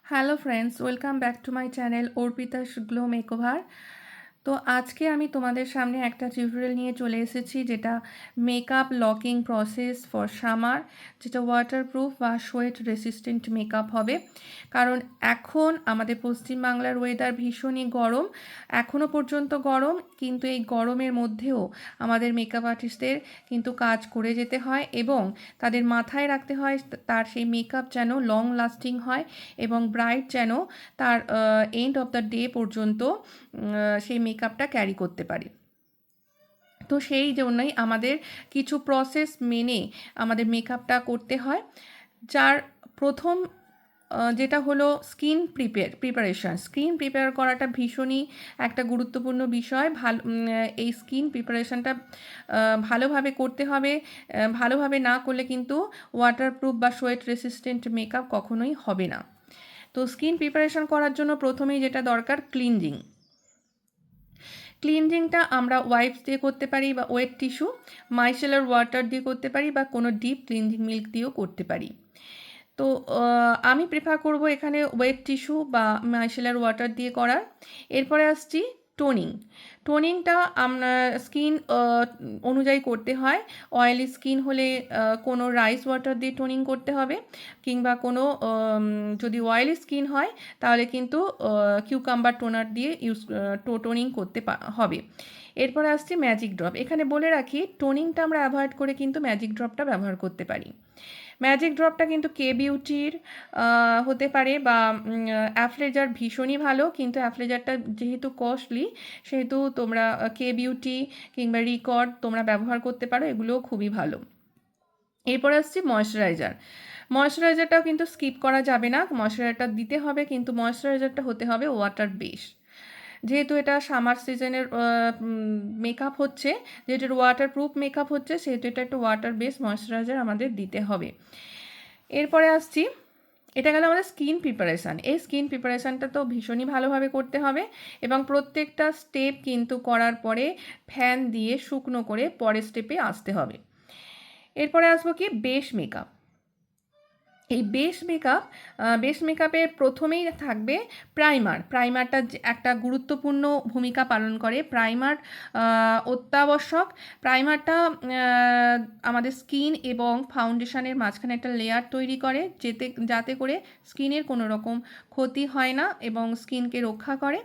Hello friends, welcome back to my channel Arpita's glow makeover. তো আজকে আমি তোমাদের সামনে একটা টিউটোরিয়াল নিয়ে চলে এসেছি, যেটা makeup locking process for summer, যেটা ওয়াটারপ্রুফ বা সোয়েট রেসিস্ট্যান্ট মেকআপ হবে। কারণ এখন আমাদের পশ্চিমবাংলার ওয়েদার ভীষণই গরম, এখনও পর্যন্ত গরম, কিন্তু এই গরমের মধ্যেও আমাদের মেকআপ আর্টিস্টদের কিন্তু কাজ করে যেতে হয় এবং তাদের মাথায় রাখতে হয় তার সেই মেকআপ যেন লং লাস্টিং হয় এবং ব্রাইট যেন তার এন্ড অফ দ্য ডে পর্যন্ত সেই মেকআপটা ক্যারি করতে পারে। তো সেই জন্যই আমাদের কিছু প্রসেস মেনে আমাদের মেকআপটা করতে হয়, যার প্রথম যেটা হলো প্রিপারেশন। স্কিন প্রিপেয়ার করাটা ভীষণই একটা গুরুত্বপূর্ণ বিষয়। এই স্কিন প্রিপারেশনটা ভালোভাবে করতে হবে। ভালোভাবে না করলে কিন্তু ওয়াটারপ্রুফ বা সোয়েট রেসিস্ট্যান্ট মেকআপ কখনোই হবে না। তো স্কিন প্রিপারেশন করার জন্য প্রথমেই যেটা দরকার, ক্লিনজিংটা আমরা ওয়াইপস দিয়ে করতে পারি বা ওয়েট টিস্যু, মাইসেলার ওয়াটার দিয়ে করতে পারি বা কোনো ডিপ ক্লিনজিং মিল্ক দিয়েও করতে পারি। তো আমি প্রেফার করব এখানে ওয়েট টিস্যু বা মাইসেলার ওয়াটার দিয়ে করার। এরপরে আসছি টোনিং। টোনিংটা আমরা স্কিন অনুযায়ী করতে হয়। অয়েলি স্কিন হলে কোনো রাইস ওয়াটার দিয়ে টোনিং করতে হবে, কিংবা কোনো যদি অয়েলি স্কিন হয় তাহলে কিন্তু কিউকাম্বার টোনার দিয়ে টোনিং করতে হবে। এরপরে আসছি ম্যাজিক ড্রপ। এখানে বলে রাখি, টোনিংটা আমরা অ্যাভয়েড করে কিন্তু ম্যাজিক ড্রপটা ব্যবহার করতে পারি। ম্যাজিক ড্রপটা কিন্তু কে বিউটির হতে পারে বা অ্যাফ্লেজার ভীষণই ভালো, কিন্তু অ্যাফ্লেজারটা যেহেতু কস্টলি, সেহেতু তোমরা কে বিউটি কিংবা রিকর্ড তোমরা ব্যবহার করতে পারো, এগুলোও খুবই ভালো। এরপর আসছি ময়শ্চারাইজার। ময়শ্চারাইজারটাও কিন্তু স্কিপ করা যাবে না, ময়শ্চারাইজারটা দিতে হবে, কিন্তু ময়শ্চারাইজারটা হতে হবে ওয়াটার বেস। যেহেতু এটা সামার সিজনের মেকআপ হচ্ছে, যেহেতু ওয়াটারপ্রুফ মেকআপ হচ্ছে, সেহেতু এটা একটু ওয়াটার বেস ময়শ্চারাইজার আমাদের দিতে হবে। এরপরে আসছি, এটা গেল আমাদের স্কিন প্রিপারেশান। এই স্কিন প্রিপারেশানটা তো ভীষণই ভালোভাবে করতে হবে এবং প্রত্যেকটা স্টেপ কিন্তু করার পরে ফ্যান দিয়ে শুকনো করে পরের স্টেপে আসতে হবে। এরপরে আসবো কি, বেস মেকআপ। এই বেস মেকআপের প্রথমেই থাকবে প্রাইমারটা একটা গুরুত্বপূর্ণ ভূমিকা পালন করে। প্রাইমার অত্যাবশ্যক। প্রাইমারটা আমাদের স্কিন এবং ফাউন্ডেশনের মাঝখানে একটা লেয়ার তৈরি করে, যাতে করে স্কিনের কোনো রকম ক্ষতি হয় না এবং স্কিনকে রক্ষা করে।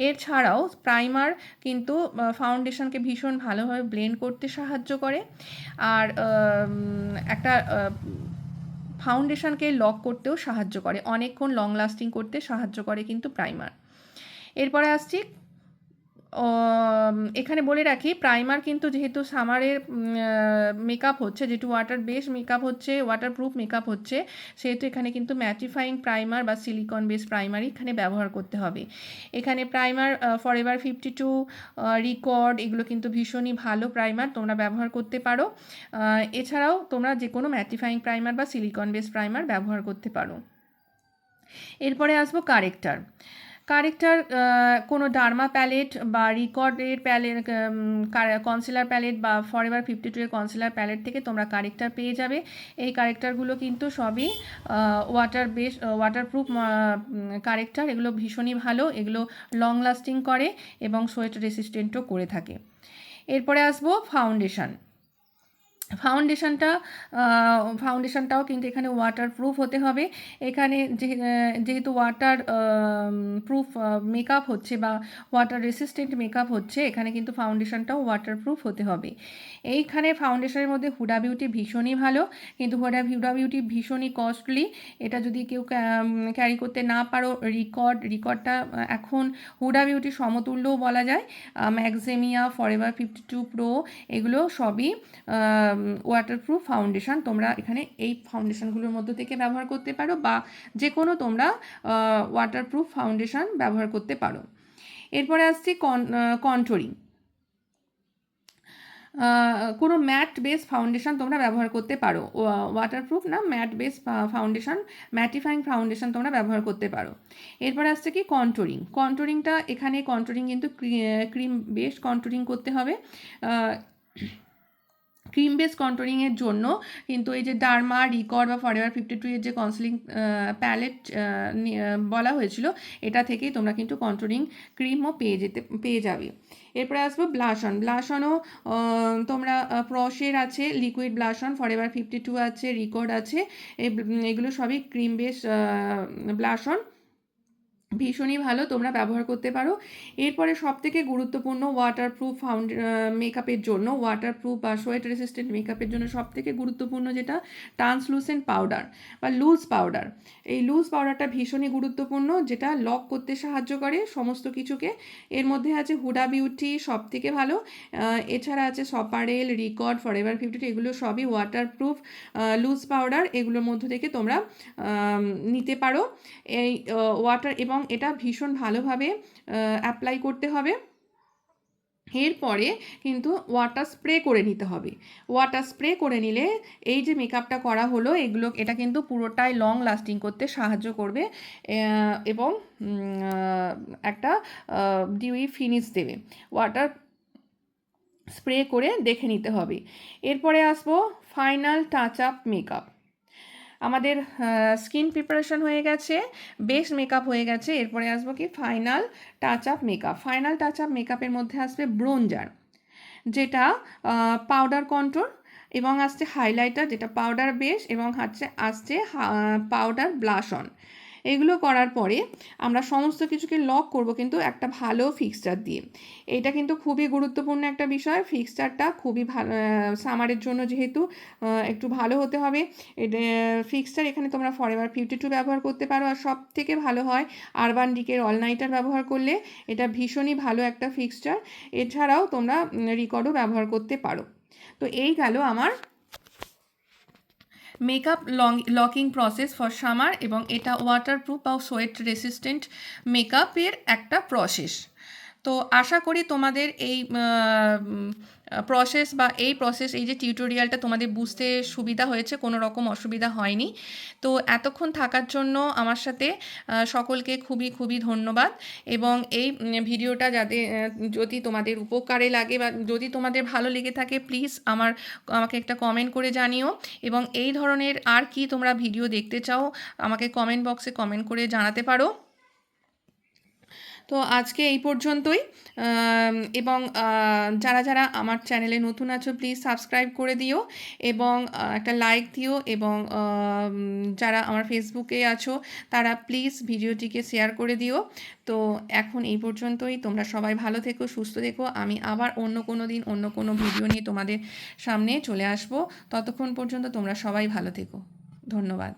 এছাড়াও প্রাইমার কিন্তু ফাউন্ডেশনকে ভীষণ ভালোভাবে ব্লেন্ড করতে সাহায্য করে, আর একটা ফাউন্ডেশনকে লক করতেও সাহায্য করে, অনেকক্ষণ লং লাস্টিং করতে সাহায্য করে কিন্তু প্রাইমার। এরপরে আসছি, এখানে বলে রাখি, প্রাইমার কিন্তু যেহেতু সামারের মেকআপ হচ্ছে, যেহেতু ওয়াটার বেস মেকআপ হচ্ছে, ওয়াটারপ্রুফ মেকআপ হচ্ছে, সেহেতু এখানে কিন্তু ম্যাটিফাইং প্রাইমার বা সিলিকন বেস প্রাইমারই এখানে ব্যবহার করতে হবে। এখানে প্রাইমার ফরএভার 52, রিকর্ড, এগুলো কিন্তু ভীষণই ভালো প্রাইমার, তোমরা ব্যবহার করতে পারো। এছাড়াও তোমরা যে কোনো ম্যাটিফাইং প্রাইমার বা সিলিকন বেস প্রাইমার ব্যবহার করতে পারো। এরপরে আসবো কারেক্টার। কোনো ডার্মা প্যালেট বা রিকর্ডের প্যালেট, কনসিলার প্যালেট বা ফরএভার 52 এর কনসিলার প্যালেট থেকে তোমরা কারেক্টার পেয়ে যাবে। এই কারেক্টারগুলো কিন্তু সবই ওয়াটারপ্রুফ কারেক্টার। এগুলো ভীষণই ভালো, এগুলো লং লাস্টিং করে এবং সোয়েট রেসিস্ট্যান্টও করে থাকে। এরপরে আসবো ফাউন্ডেশনটাও কিন্তু এখানে ওয়াটারপ্রুফ হতে হবে। এখানে যেহেতু ওয়াটার প্রুফ মেকআপ হচ্ছে বা ওয়াটার রেসিস্ট্যান্ট মেকআপ হচ্ছে, এখানে কিন্তু ফাউন্ডেশনটাও ওয়াটারপ্রুফ হতে হবে। এইখানে ফাউন্ডেশনের মধ্যে হুডা বিউটি ভীষণই ভালো, কিন্তু হুডা বিউটি ভীষণই কস্টলি। এটা যদি কেউ ক্যারি করতে না পারো, রিকর্ডটা এখন হুডা বিউটির সমতুল্যও বলা যায়। ম্যাক্সিমিয়া, ফরএভার 52 প্রো, এগুলো সবই ওয়াটারপ্রুফ ফাউন্ডেশন। তোমরা এখানে এই ফাউন্ডেশনগুলোর মধ্যে থেকে ব্যবহার করতে পারো বা যে কোনো তোমরা ওয়াটারপ্রুফ ফাউন্ডেশন ব্যবহার করতে পারো। এরপরে আসছি কন্ট্রোলিং। কোনো ম্যাট বেস ফাউন্ডেশন তোমরা ব্যবহার করতে পারো, ওয়াটারপ্রুফ না, matte base foundation, mattifying foundation তোমরা ব্যবহার করতে পারো। এরপরে আসছে কি, কন্ট্রোলিংটা এখানে কন্ট্রোলিং কিন্তু ক্রিম বেস কন্ট্রোলিং করতে হবে। ক্রিম বেস কন্ট্রোলিংয়ের জন্য কিন্তু এই যে ডার্মা, রিকর্ড বা ফরএভার 52 এর যে কনসিলিং প্যালেট বলা হয়েছিল, এটা থেকেই তোমরা কিন্তু কন্ট্রোলিং ক্রিমও পেয়ে যাবে। এরপরে আসবো ব্লাশন। ব্লাশনও তোমরা প্রসের আছে লিকুইড ব্লাশন, ফরএভার 52 আছে, রিকর্ড আছে, এগুলো সবই ক্রিম বেস ব্লাশন, ভীষণই ভালো, তোমরা ব্যবহার করতে পারো। এরপরে সবথেকে গুরুত্বপূর্ণ ওয়াটারপ্রুফ মেকআপের জন্য, ওয়াটারপ্রুফ বা সোয়েট রেসিস্ট্যান্ট মেকআপের জন্য সবথেকে গুরুত্বপূর্ণ যেটা ট্রান্সলুসেন্ট পাউডার বা লুজ পাউডার। এই লুজ পাউডারটা ভীষণই গুরুত্বপূর্ণ, যেটা লক করতে সাহায্য করে সমস্ত কিছুকে। এর মধ্যে আছে হুডা বিউটি সবথেকে ভালো, এছাড়া আছে সপারেল, রিকর্ড, ফরএভার 52, এগুলো সবই ওয়াটারপ্রুফ লুজ পাউডার। এগুলোর মধ্য থেকে তোমরা নিতে পারো এই ওয়াটার, এবং এটা ভীষণ ভালোভাবে অ্যাপ্লাই করতে হবে। এরপরে কিন্তু ওয়াটার স্প্রে করে নিতে হবে। ওয়াটার স্প্রে করে নিলে এই যে মেকআপটা করা হলো এটা কিন্তু পুরোটাই লং লাস্টিং করতে সাহায্য করবে এবং একটা ডিউই ফিনিশ দেবে। ওয়াটার স্প্রে করে দেখে নিতে হবে। এরপরে আসবো ফাইনাল টাচ আপ মেকআপ। আমাদের স্কিন প্রিপারেশন হয়ে গেছে, বেস মেকআপ হয়ে গেছে, এরপরে আসবো কি final touch up makeup. Final touch up মেকআপের মধ্যে আসবে ব্রোঞ্জার, যেটা পাউডার কন্ট্রোল, এবং আসছে হাইলাইটার যেটা পাউডার বেস, এবং আসছে পাউডার ব্লাশ অন। এগুলো করার পরে আমরা সমস্ত কিছুকে লক করব কিন্তু একটা ভালো ফিক্সচার দিয়ে। এটা কিন্তু খুবই গুরুত্বপূর্ণ একটা বিষয়, ফিক্সচারটা খুবই ভালো সামারের জন্য যেহেতু একটু ভালো হতে হবে। ফিক্সচার এখানে তোমরা ফরএভার 52 ব্যবহার করতে পারো, আর সব থেকে ভালো হয় আরবান ডিকের অল নাইটার ব্যবহার করলে, এটা ভীষণই ভালো একটা ফিক্সচার। এছাড়াও তোমরা রিকর্ডও ব্যবহার করতে পারো। তো এই গেল আমার makeup locking process for summer, এবং এটা ওয়াটারপ্রুফ বা সোয়েট রেসিস্ট্যান্ট মেকআপের একটা প্রসেস। তো আশা করি তোমাদের এই এই যে টিউটোরিয়ালটা তোমাদের বুঝতে সুবিধা হয়েছে, কোনো রকম অসুবিধা হয়নি। তো এতক্ষণ থাকার জন্য আমার সাথে সকলকে খুবই খুবই ধন্যবাদ। এবং এই ভিডিওটা যদি তোমাদের উপকারে লাগে বা যদি তোমাদের ভালো লেগে থাকে, প্লিজ আমাকে একটা কমেন্ট করে জানিও, এবং এই ধরনের আর কি তোমরা ভিডিও দেখতে চাও আমাকে কমেন্ট বক্সে কমেন্ট করে জানাতে পারো। তো আজকে এই পর্যন্তই, এবং যারা যারা আমার চ্যানেলে নতুন আছো প্লিজ সাবস্ক্রাইব করে দিও এবং একটা লাইক দিও, এবং যারা আমার ফেসবুকে আছো তারা প্লিজ ভিডিওটিকে শেয়ার করে দিও। তো এখন এই পর্যন্তই, তোমরা সবাই ভালো থেকো, সুস্থ থেকো। আমি আবার অন্য কোনো দিন অন্য কোনো ভিডিও নিয়ে তোমাদের সামনে চলে আসবো। ততক্ষণ পর্যন্ত তোমরা সবাই ভালো থেকো। ধন্যবাদ।